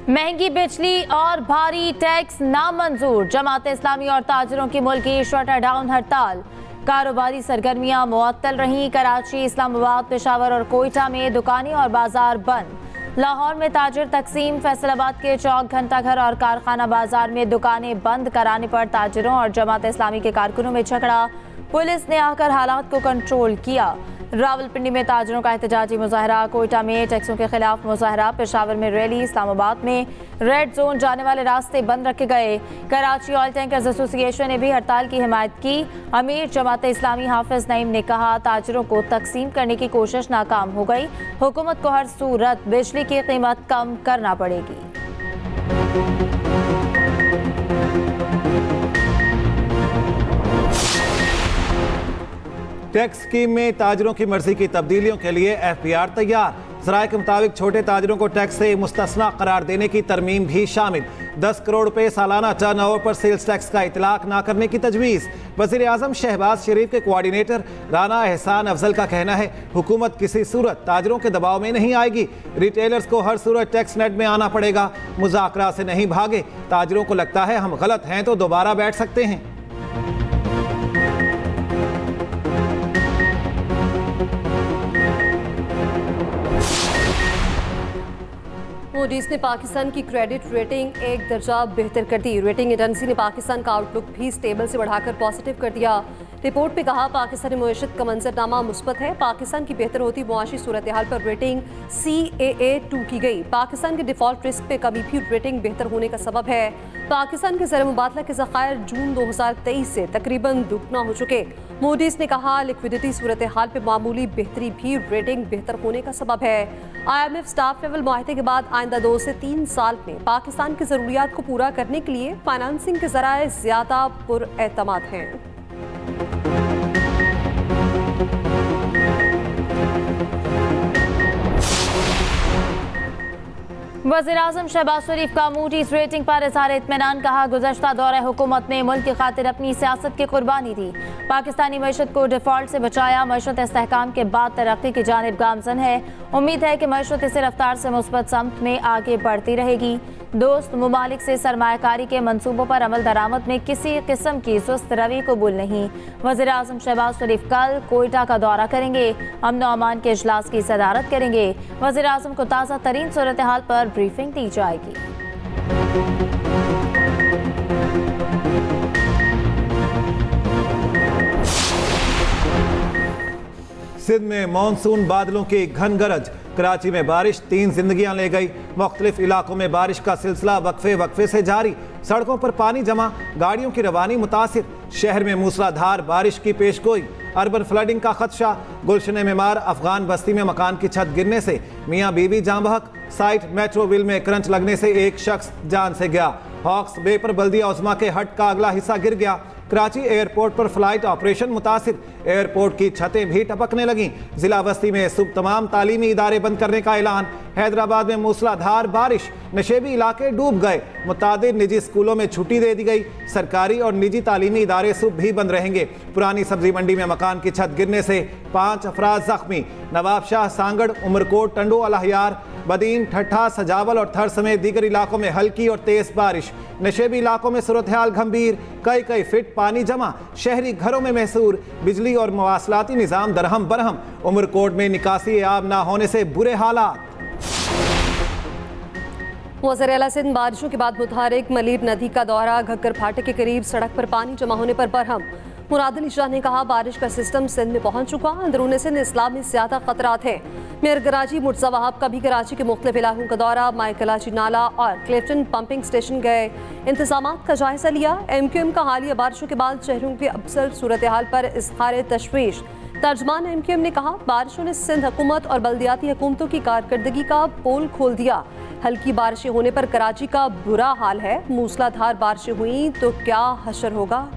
महंगी बिजली और भारी टैक्स नामंजूर। जमात इस्लामी और ताजरों की मुल्की शटर डाउन हड़ताल। कारोबारी सरगर्मियां मुअत्तल रहीं। कराची, इस्लामाबाद, पेशावर और कोयटा में दुकानें और बाजार बंद। लाहौर में ताजिर तकसीम। फैसलाबाद के चौक, घंटा घर और कारखाना बाजार में दुकानें बंद कराने पर ताजिरों और जमात इस्लामी के कारकुनों में झगड़ा। पुलिस ने आकर हालात को कंट्रोल किया। रावलपिंडी में ताजिरों का एहतजाजी मुजाहरा। कोयटा में टैक्सों के खिलाफ मुजाहरा। पेशावर में रैली। इस्लामाबाद में रेड जोन जाने वाले रास्ते बंद रखे गए। कराची ऑयल टैंकर्स एसोसिएशन ने भी हड़ताल की हिमायत की। अमीर जमात इस्लामी हाफिज नईम ने कहा, ताजिरों को तकसीम करने की कोशिश नाकाम हो गई। हुकूमत को हर सूरत बिजली की कीमत कम करना पड़ेगी। टैक्स स्कीम में ताजरों की मर्जी की तब्दीलियों के लिए FPR तैयार। ज़राए के मुताबिक छोटे ताजरों को टैक्स से मुस्तस्ना करार देने की तरमीम भी शामिल। 10 करोड़ रुपए सालाना टर्नओवर पर सेल्स टैक्स का इतलाक न करने की तजवीज़। वज़ीर आज़म शहबाज शरीफ के कोऑर्डिनेटर राना एहसान अफजल का कहना है, हुकूमत किसी सूरत ताजरों के दबाव में नहीं आएगी। रिटेलर्स को हर सूरत टैक्स नेट में आना पड़ेगा। मुज़ाकरा से नहीं भागे। ताजरों को लगता है हम गलत हैं तो दोबारा बैठ सकते हैं। मूडीज ने पाकिस्तान की क्रेडिट रेटिंग एक दर्जा बेहतर कर दी। रेटिंग एजेंसी ने पाकिस्तान का आउटलुक भी स्टेबल से बढ़ाकर पॉजिटिव कर दिया। रिपोर्ट में कहा, पाकिस्तानी मईशत का मंजरनामा मुस्बत है। पाकिस्तान की बेहतर होती मुआशी सूरत हाल पर रेटिंग CAA2 की गई। पाकिस्तान के डिफॉल्ट रिस्क पे कभी भी रेटिंग बेहतर होने का सबब है। पाकिस्तान के ज़र मुबादला के ज़खायर जून 2023 से तकरीबन दुगना हो चुके। मूडीज ने कहा, लिक्विडिटी सूरत हाल पर मामूली बेहतरी भी रेटिंग बेहतर होने का सबब है। IMF स्टाफ लेवल मुआहदे के बाद आइंदा 2 से 3 साल में पाकिस्तान की ज़रूरियात को पूरा करने के लिए फाइनेंसिंग के ज़राए ज़्यादा पुरएतमाद हैं। वज़ीर-ए-आज़म शहबाज शरीफ का मूडीज रेटिंग पर इज़हार इत्मीनान। कहा, गुज़श्ता दौरे हुकूमत ने मुल्क की खातिर अपनी सियासत की कुर्बानी दी। पाकिस्तानी मईशत को डिफॉल्ट से बचाया। मईशत इस्तेहकाम के बाद तरक्की की जानिब गामजन है। उम्मीद है कि मईशत इसी रफ्तार से मुस्बत समत में आगे बढ़ती रहेगी। दोस्त ममालिक से सरमायाकारी के मनसूबों पर अमल दरामद में किसी किस्म की सुस्त रवि कबूल नहीं। वज़ीर-ए-आज़म शहबाज शरीफ कल कोयटा का दौरा करेंगे। अमन व अमान के इजलास की सदारत करेंगे। वज़ीर-ए-आज़म को ताज़ा तरीन सूरत हाल पर ब्रीफिंग दी जाएगी। सिंध में मानसून बादलों की घन गरज। कराची में बारिश 3 जिंदगियां ले गई। मुख्तलिफ इलाकों में बारिश का सिलसिला वक्फे वक्फे से जारी। सड़कों पर पानी जमा, गाड़ियों की रवानी मुतासिर। शहर में मूसलाधार बारिश की पेशगोई। अर्बन फ्लडिंग का खदशा। गुलशन मेमार अफगान बस्ती में मकान की छत गिरने से मियाँ बीवी जान बहक। साइट मेट्रोविल में करंट लगने से एक शख्स जान से गया। हॉक्स बे पर बल्दिया उस्मा के हट का अगला हिस्सा गिर गया। कराची एयरपोर्ट पर फ्लाइट ऑपरेशन मुतासिर। एयरपोर्ट की छतें भी टपकने लगीं। जिला बस्ती में सुबह तमाम तालीमी इदारे बंद करने का ऐलान। हैदराबाद में मूसलाधार बारिश, नशेबी इलाके डूब गए। मुतादिद निजी स्कूलों में छुट्टी दे दी गई। सरकारी और निजी तालीमी इदारे सुबह भी बंद रहेंगे। पुरानी सब्जी मंडी में मकान की छत गिरने से 5 अफराद जख्मी। नवाबशाह, सांगड़, उमरकोट, टंडो, अलहयार, बदीन, ठट्ठा, सजावल और थर समेत दीगर इलाकों में हल्की और तेज बारिश। नशेबी इलाकों में सूरत हाल गंभीर। कई फिट पानी जमा। शहरी घरों में महसूर। बिजली और मवासलाती निज़ाम दरहम बरहम। उमरकोट में निकासी आब ना होने से बुरे हालात। वज़ीर आला सिंध बारिशों के बाद मुतहरिक मलीर नदी का दौरा। घग्गर फाटक के करीब सड़क पर पानी जमा होने पर बरहम। मुराद अली शाह ने कहा, बारिश का सिस्टम सिंध में पहुंच चुका। अंदरून सिंध इस्लाम में ज्यादा खतरात हैं। मेयर कराची मुर्तज़ा वहाब का भी कराची के मुख्तलिफ इलाकों का दौरा। माई कराची नाला और क्लिफ्टन पंपिंग स्टेशन गए। इंतजामात का जायजा लिया। MQM का हालिया बारिशों के बाद शहरों के अबसर सूरत हाल पर इज़हार तशवीश। तर्जमान MQM ने कहा, बारिशों ने सिंध हुकूमत और बल्दियाती हुकूमतों की कारकर्दगी का पोल खोल दिया। हल्की बारिशें होने पर कराची का बुरा हाल है। मूसलाधार बारिशें हुई तो क्या हशर होगा।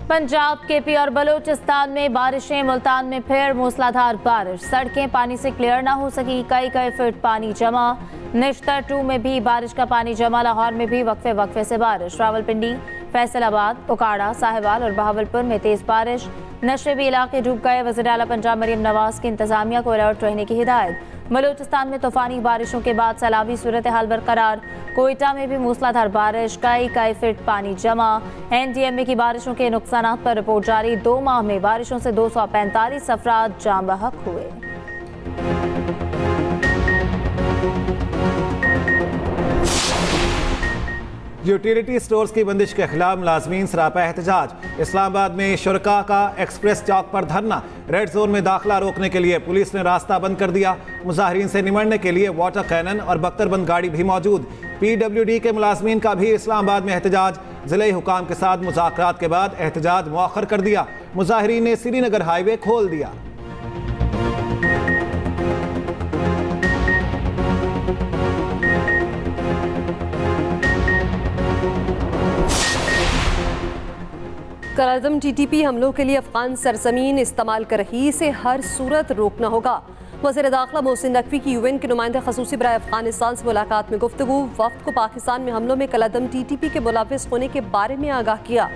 पंजाब, KP और बलूचिस्तान में बारिशें। मुल्तान में फिर मूसलाधार बारिश। सड़कें पानी से क्लियर ना हो सकी। कई फीट पानी जमा। निश्तर 2 में भी बारिश का पानी जमा। लाहौर में भी वक्फे वक्फे से बारिश। रावलपिंडी, फैसलाबाद, उकाड़ा, साहिवाल और बहावलपुर में तेज बारिश, नशेबी इलाके डूब गए। वज़ीर आला पंजाब मरियम नवाज की इंतजामिया को अलर्ट रहने की हिदायत। बलूचिस्तान में तूफानी बारिशों के बाद सैलाबी सूरत हाल बरकरार। कोयटा में भी मूसलाधार बारिश, कई फीट पानी जमा। NDMA की बारिशों के नुकसान पर रिपोर्ट जारी। 2 माह में बारिशों से 245 अफराद जाम बहक हुए। यूटिलिटी स्टोर्स की बंदिश के खिलाफ मुलाजमीन सरापा एहतजाज। इस्लामाबाद में शुरका का एक्सप्रेस चौक पर धरना। रेड जोन में दाखिला रोकने के लिए पुलिस ने रास्ता बंद कर दिया। मुजाहिरीन से निमटने के लिए वाटर कैनन और बख्तरबंद गाड़ी भी मौजूद। PWD के मुलाजमीन का भी इस्लामाबाद में एहतजाज। जिले हुकाम के साथ मुज़ाकरात के बाद एहतजाज मुअख्खर कर दिया। मुजाहिरीन ने श्रीनगर हाईवे खोल दिया। करादम TTP हमलों के लिए अफगान सरजमीन इस्तेमाल कर रही, इसे हर सूरत रोकना होगा। वज़ीर दाखिला मोहसिन नकवी की UN के नुमाइंदे खसूसी बराए अफगानिस्तान से मुलाकात में गुफ्तगू। वफ्द को पाकिस्तान में हमलों में कलअदम TTP के मुलव्विस होने के बारे में आगाह किया।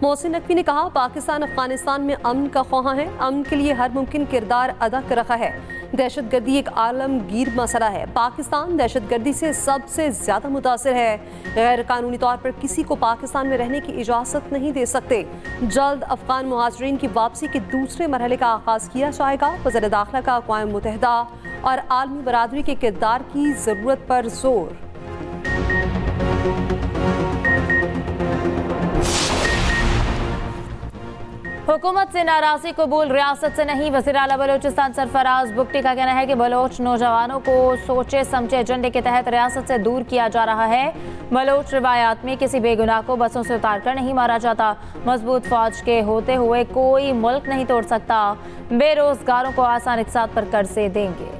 मोहसिन नकवी ने कहा, पाकिस्तान अफगानिस्तान में अमन का ख्वाह है, अमन के लिए हर मुमकिन किरदार अदा कर रखा है। दहशतगर्दी एक आलमगीर मसला है। पाकिस्तान दहशतगर्दी से सबसे ज़्यादा मुतासिर है। गैर कानूनी तौर पर किसी को पाकिस्तान में रहने की इजाज़त नहीं दे सकते। जल्द अफगान मुहाजिरीन की वापसी के दूसरे मरहले का आगाज़ किया जाएगा। वज़ीर दाखिला का अक़वाम मुत्तहिदा और आलमी बरादरी के किरदार की ज़रूरत पर जोर। हुकूमत से नाराजगी कबूल, रियासत से नहीं। वज़ीर आला बलूचिस्तान सरफराज बुगटी का कहना है कि बलोच नौजवानों को सोचे समझे एजेंडे के तहत रियासत से दूर किया जा रहा है। बलोच रिवायात में किसी बेगुनाह को बसों से उतार कर नहीं मारा जाता। मजबूत फौज के होते हुए कोई मुल्क नहीं तोड़ सकता। बेरोजगारों को आसान इक़साद पर कर्जे देंगे।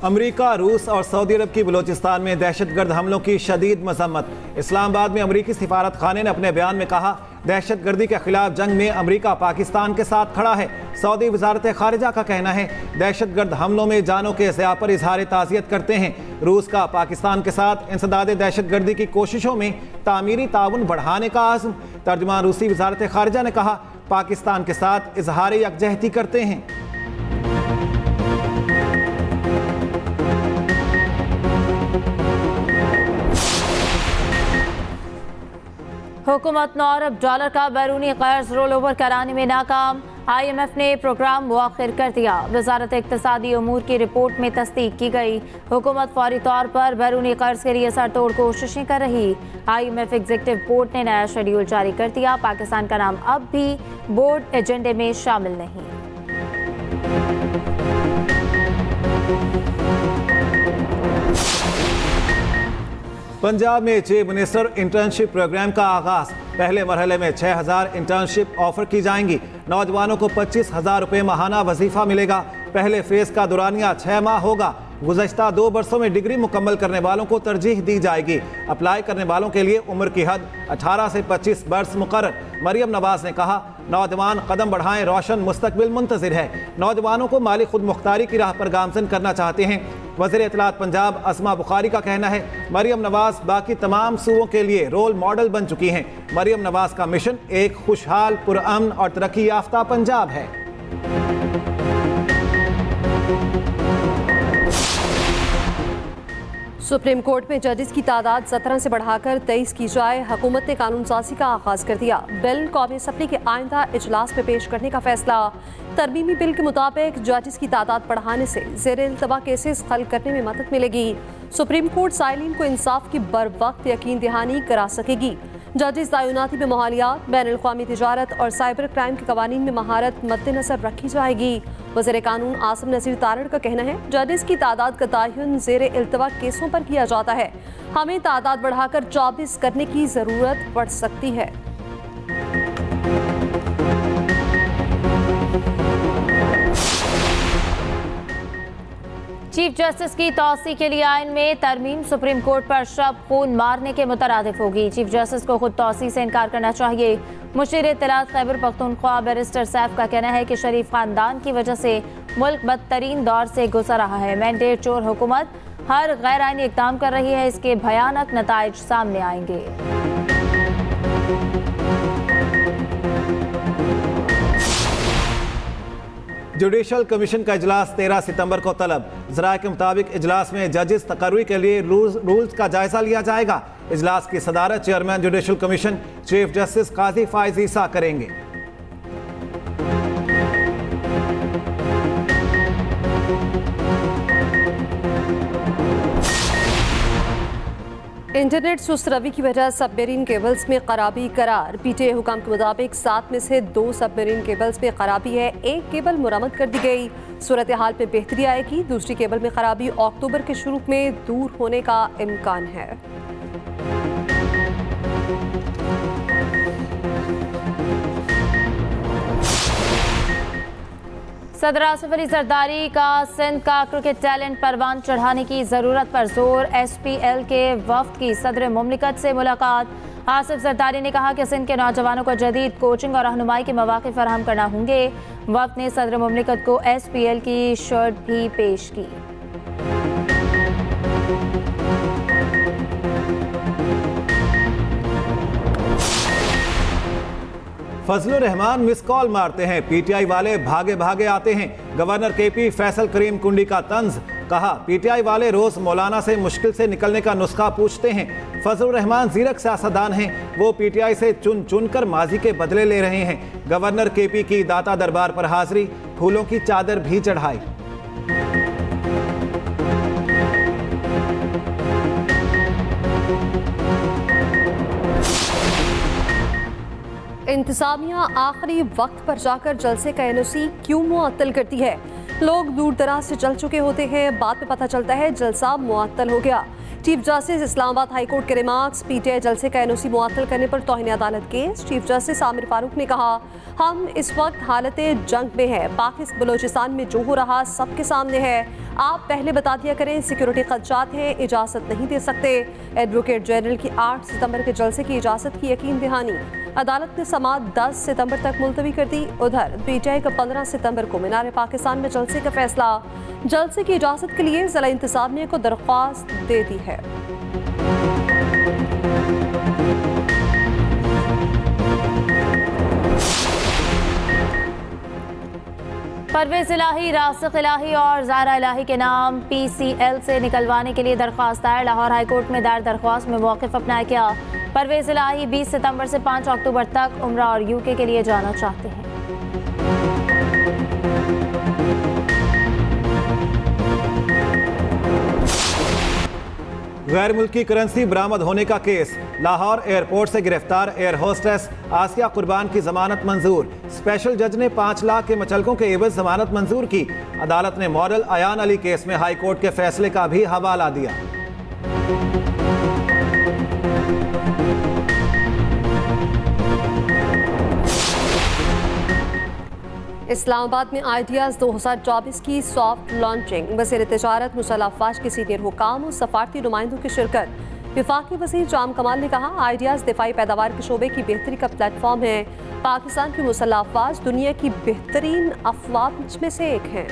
अमेरिका, रूस और सऊदी अरब की बलूचिस्तान में दहशतगर्द हमलों की शदीद मजम्मत। इस्लामाबाद में अमेरिकी सिफारत खाने ने अपने बयान में कहा, दहशतगर्दी के खिलाफ जंग में अमेरिका पाकिस्तान के साथ खड़ा है। सऊदी वजारत खारिजा का कहना है, दहशतगर्द हमलों में जानों के ज़िया पर इजहार ताज़ियत करते हैं। रूस का पाकिस्तान के साथ इंसदाद दहशतगर्दी की कोशिशों में तामीरी ताउन बढ़ाने का आज़म। तर्जुमान रूसी वजारत खारिजा ने कहा, पाकिस्तान के साथ इजहार यकजहती करते हैं। हुकूमत $9 अरब का बैरूनी कर्ज रोल ओवर कराने में नाकाम। IMF ने प्रोग्राम मुअख्खर कर दिया। वजारत इक्तिसादी उमूर की रिपोर्ट में तस्दीक की गई। हुकूमत फौरी तौर पर बैरूनी कर्ज के लिए सरतोड़ कोशिशें कर रही। IMF एग्जीक्यूटिव बोर्ड ने नया शेड्यूल जारी कर दिया। पाकिस्तान का नाम अब भी बोर्ड एजेंडे में शामिल नहीं। पंजाब में चीफ मिनिस्टर इंटर्नशिप प्रोग्राम का आगाज। पहले मरहले में 6000 इंटर्नशिप ऑफर की जाएंगी। नौजवानों को 25,000 रुपये माहाना वजीफा मिलेगा। पहले फेज का दुरानिया 6 माह होगा। गुज़श्ता 2 बरसों में डिग्री मुकम्मल करने वालों को तरजीह दी जाएगी। अप्लाई करने वालों के लिए उम्र की हद 18 से 25 बरस मुकर्रर। मरियम नवाज ने कहा, नौजवान कदम बढ़ाएं, रोशन मुस्तकबिल मुंतज़िर है। नौजवानों को माली खुद मुख्तारी की राह पर गामजन करना चाहते हैं। वज़ीर इत्तलात पंजाब अस्मा बुखारी का कहना है, मरियम नवाज बाकी तमाम सूबों के लिए रोल मॉडल बन चुकी हैं। मरियम नवाज का मिशन एक खुशहाल, पुरअमन और तरक्की याफ्ता पंजाब है। सुप्रीम कोर्ट में जजेस की तादाद 17 से बढ़ाकर 23 की जाए। हुकूमत ने कानून साजी का आगाज कर दिया। बिल कौमी असम्बली के आइंदा इजलास में पेश करने का फैसला। तरमीमी बिल के मुताबिक जजेस की तादाद बढ़ाने से ज़ेरे इल्तवा केसेस हल करने में मदद मिलेगी। सुप्रीम कोर्ट साइलिन को इंसाफ की बर वक्त यकीन दहानी करा सकेगी। जजेस तयनाती में माहौलियात, बैनुल-अक़वामी तिजारत और साइबर क्राइम के कवानीन में महारत मद्देनजर रखी जाएगी। वज़ीर कानून आसिम नज़ीर तारड़ का कहना है, जजेस की तादाद का तयन ज़ेरे इल्तवा केसों पर किया जाता है। हमें तादाद बढ़ाकर 24 करने की ज़रूरत पड़ सकती है। चीफ जस्टिस की तौसी के लिए आइन में तरमीम, सुप्रीम कोर्ट पर शब खून मारने के मुतरादिफ होगी। चीफ जस्टिस को खुद तौसी से इनकार करना चाहिए। मुशीर इत्तलात खैबर पख्तूनख्वा बैरिस्टर सैफ का कहना है कि शरीफ खानदान की वजह से मुल्क बदतरीन दौर से गुजर रहा है। मैंडेट चोर हुकूमत हर गैर आइनी इक़दाम कर रही है, इसके भयानक नताइज सामने आएंगे। जुडिशल कमीशन का इजलास 13 सितंबर को तलब। ज़राए के मुताबिक इजलास में जजेस तकर्री के लिए रूल्स का जायजा लिया जाएगा। इजलास की सदारत chairman judicial commission chief justice Qazi Faez Isa करेंगे। इंटरनेट सुस्त रवि की वजह सबमरीन केबल्स में खराबी करार। पीटीआई हुकाम के मुताबिक 7 में से 2 सबमरीन केबल्स में खराबी है। एक केबल मुरम्मत कर दी गई, सूरत हाल में बेहतरी आएगी। दूसरी केबल में खराबी अक्टूबर के शुरू में दूर होने का इम्कान है। सदर आसिफ अली जरदारी का सिंध का क्रिकेट टैलेंट परवान चढ़ाने की ज़रूरत पर जोर। SPL के वफ्द की सदर मुमलिकत से मुलाकात। आसिफ जरदारी ने कहा कि सिंध के नौजवानों को जदीद कोचिंग और रहनुमाई के मौके फराहम करना होंगे। वफ्द ने सदर मुमलिकत को SPL की शर्ट भी पेश की। फजलुर रहमान मिस कॉल मारते हैं, PTI वाले भागे भागे आते हैं। गवर्नर KP फैसल करीम कुंडी का तंज। कहा PTI वाले रोज मौलाना से मुश्किल से निकलने का नुस्खा पूछते हैं। फजलुर रहमान जीरक सियासतदान हैं, वो PTI से चुन चुन कर माजी के बदले ले रहे हैं। गवर्नर KP की दाता दरबार पर हाजिरी, फूलों की चादर भी चढ़ाई। इंतजामिया आखिरी वक्त पर जाकर जलसे का NOC क्यों मुअत्तल करती है? लोग दूर दराज से चल चुके होते हैं, बाद में पता चलता है जलसा मुअत्तल हो गया। Chief justice Islamabad high court के रिमार्क्स। PTI जलसे का NOC मुअत्तल करने पर तौहीन अदालत case. Chief justice Aamir Farooq ने कहा, हम इस वक्त हालत जंग में है, पाकिस्तान बलोचिस्तान में जो हो रहा सबके सामने है। आप पहले बता दिया करें, सिक्योरिटी खदशात हैं, इजाज़त नहीं दे सकते। एडवोकेट जनरल की 8 सितंबर के जलसे की इजाज़त की यकीन दहानी। अदालत ने समाअत 10 सितंबर तक मुलतवी कर दी। उधर PTI का 15 सितंबर को मीनार पाकिस्तान में जलसे का फैसला। जलसे की इजाज़त के लिए ज़िला इंतज़ामिया को दरख्वास्त दे दी है। परवेज इलाही, रासिक इलाही और ज़ारा इलाही के नाम PCL से निकलवाने के लिए दरख्वास्त दायर। लाहौर हाईकोर्ट में दायर दरख्वास्त में मौक़िफ़ अपनाया गया। परवेज इलाही 20 सितंबर से 5 अक्टूबर तक उम्रा और UK के लिए जाना चाहते हैं। गैर मुल्की करेंसी बरामद होने का केस। लाहौर एयरपोर्ट से गिरफ्तार एयर होस्टेस आसिया कुर्बान की जमानत मंजूर। स्पेशल जज ने 5 लाख के मचलकों के एवज जमानत मंजूर की। अदालत ने मॉडल अयान अली केस में हाई कोर्ट के फैसले का भी हवाला दिया। इस्लामाबाद में आइडियाज़ 2024 की सॉफ्ट लॉन्चिंग। वज़ीर तिजारत मुसल्लह अफ़वाज के सीनियर हुकाम और सफारती नुमाइंदों की शिरकत। वफाकी वज़ीर जाम कमाल ने कहा, आइडियाज़ दिफाई पैदावार के शोबे की बेहतरी का प्लेटफॉर्म है। पाकिस्तान की मुसल्लह अफ़वाज दुनिया की बेहतरीन अफ़वाज में से एक हैं।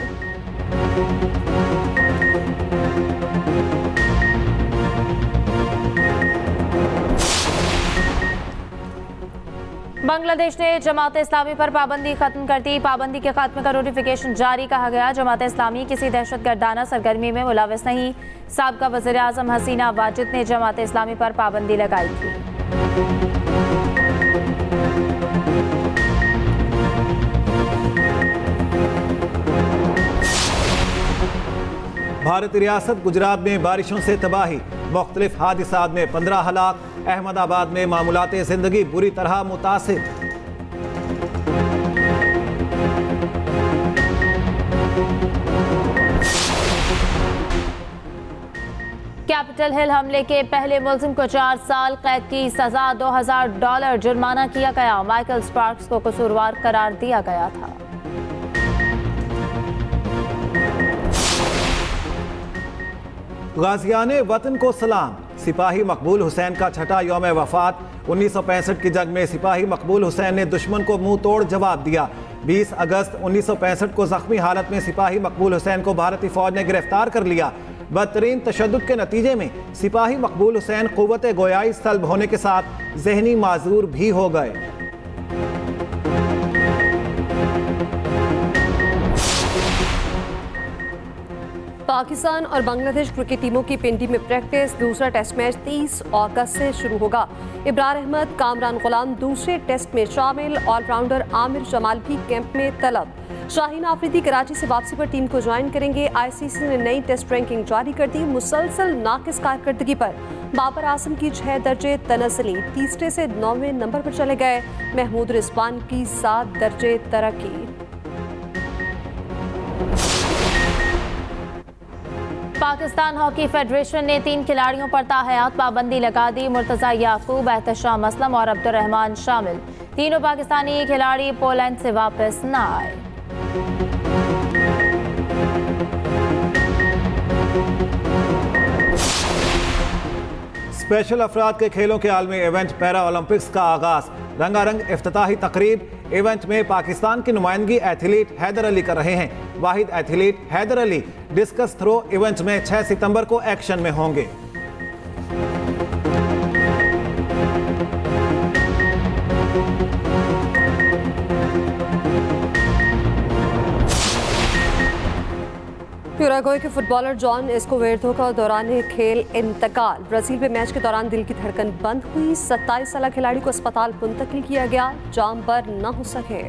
बांग्लादेश ने जमात इस्लामी पर पाबंदी खत्म कर दी। पाबंदी के खात्मे का नोटिफिकेशन जारी। कहा गया, जमात इस्लामी किसी दहशतगर्दाना सरगर्मी में मुलविस नहीं। साबिक़ा वज़ीर आज़म हसीना वाजिद ने जमात इस्लामी पर पाबंदी लगाई थी। भारतीय रियासत गुजरात में बारिशों से तबाही। मुख्तलिफ हादिसात में 15 हलाक। अहमदाबाद में मामूलाते जिंदगी बुरी तरह मुतासिर। कैपिटल हिल हमले के पहले मुल्जिम को 4 साल कैद की सजा, $2000 जुर्माना किया गया। माइकल स्पार्क्स को कसूरवार करार दिया गया था। गाजियाने वतन को सलाम। सिपाही मकबूल हुसैन का छठा यौम वफात। 1965 की जंग में सिपाही मकबूल हुसैन ने दुश्मन को मुंह तोड़ जवाब दिया। 20 अगस्त 1965 को जख्मी हालत में सिपाही मकबूल हुसैन को भारतीय फौज ने गिरफ्तार कर लिया। बदतरीन तशद्दुद के नतीजे में सिपाही मकबूल हुसैन क़ुव्वत गोयाई सल्ब होने के साथ जहनी माजूर भी हो गए। पाकिस्तान और बांग्लादेश क्रिकेट टीमों की पिंडी में प्रैक्टिस। दूसरा टेस्ट मैच 30 अगस्त से शुरू होगा। इब्रार अहमद, कामरान गुलाम दूसरे टेस्ट में शामिल। ऑलराउंडर आमिर जमाल भी कैंप में तलब। शाहीन आफरीदी कराची से वापसी पर टीम को ज्वाइन करेंगे। आईसीसी ने नई टेस्ट रैंकिंग जारी कर दी। मुसलसल नाकिस कारकर्दगी पर बाबर आजम की 6 दर्जे तनस्सुली, तीसरे से 9वें नंबर पर चले गए। महमूद रिजवान की 7 दर्जे तरक्की। पाकिस्तान हॉकी फेडरेशन ने 3 खिलाड़ियों पर ताहयात पाबंदी लगा दी। मुर्तजा याकूब, एहतशाम असलम और अब्दुर्रहमान शामिल। तीनों पाकिस्तानी खिलाड़ी पोलैंड से वापस न आए। स्पेशल अफराद के खेलों के आलमी इवेंट पैरा ओलंपिक्स का आगाज। रंगारंग इफ्तिताही तकरीब। इवेंट में पाकिस्तान की नुमाइंदगी एथलीट हैदर अली कर रहे हैं। वाहिद athlete Haider Ali discus throw event में 6 सितंबर को एक्शन में होंगे। यूराग्वे के फुटबॉलर जॉन एस्कोवेर्दो का दौरान खेल इंतकाल। ब्राजील में मैच के दौरान दिल की धड़कन बंद हुई। 27 साल खिलाड़ी को अस्पताल मुंतकिल किया गया। जाम पर न हो सके।